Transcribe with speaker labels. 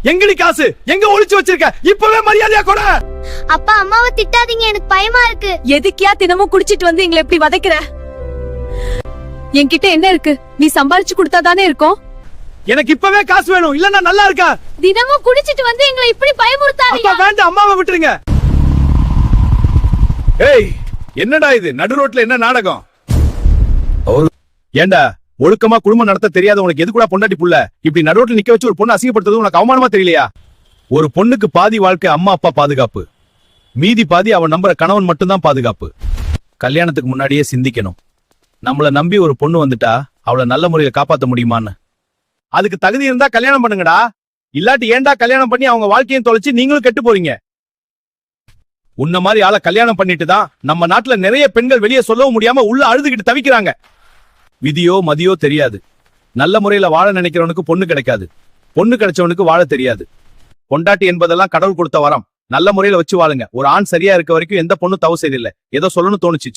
Speaker 1: எங்கடி காசு எங்க ஒளிச்சு வச்சிருக்க? இப்பவே மரியாதையா கொடு.
Speaker 2: அப்பா அம்மாவை திட்டாதீங்க, எனக்கு பயமா இருக்கு.
Speaker 3: எதுக்கியா தினமும் குடிச்சிட்டு வந்து எங்களை எப்படி வதைக்கிற? என்கிட்ட என்ன இருக்கு? நீ சம்பாரிச்சு கொடுத்தா தானே இருக்கும்.
Speaker 1: எனக்கு இப்பவே காசு வேணும், இல்லன்னா நல்லா இருக்கா?
Speaker 3: தினமும் குடிச்சிட்டு வந்து எங்களை இப்படி பயமுறுத்தாதீங்க.
Speaker 1: அப்பா வேண்டாம், அம்மாவை விட்டுருங்க. ஏய், என்னடா இது நடு ரோட்ல என்ன நாடகம்? ஏண்டா ஒழுக்கமா குடும்பம் நடத்த தெரியாத உனக்கு எது கூட பொண்டாட்டி புள்ள இப்படி நடு ரோட்ல நிக்க வச்சு ஒரு பொண்ணு அசிங்கப்படுத்துறது உனக்கு அவமானமா தெரியலையா? ஒரு பொண்ணுக்கு பாதி வாழ்க்கை அம்மா அப்பா பாதுகாப்பு, மீதி பாதி அவன் நம்புற கணவன் மட்டும்தான் பாதுகாப்பு. கல்யாணத்துக்கு முன்னாடியே சிந்திக்கணும். நம்மள நம்பி ஒரு பொண்ணு வந்துட்டா அவளை நல்ல முறையில காப்பாத்த முடியுமான்னு. அதுக்கு தகுதி இருந்தா கல்யாணம் பண்ணுங்கடா, இல்லாட்டி ஏன்டா கல்யாணம் பண்ணி அவங்க வாழ்க்கையும் தொலைச்சு நீங்களும் கெட்டு போறீங்க. உன்ன மாதிரி ஆளை கல்யாணம் பண்ணிட்டு தான் நம்ம நாட்டுல நிறைய பெண்கள் வெளியே சொல்லவும் முடியாம உள்ள அழுதுகிட்டு தவிக்கிறாங்க. விதியோ மதியோ தெரியாது. நல்ல முறையில வாழ நினைக்கிறவனுக்கு பொண்ணு கிடைக்காது, பொண்ணு கிடைச்சவனுக்கு வாழ தெரியாது. பொண்டாட்டி என்பதெல்லாம் கடவுள் கொடுத்த வரம். நல்ல முறையில வச்சு வாழுங்க. ஒரு ஆண் சரியா இருக்க வரைக்கும் எந்த பொண்ணு தவறு செய்தில்லை. ஏதோ சொல்லணும்னு தோணுச்சு.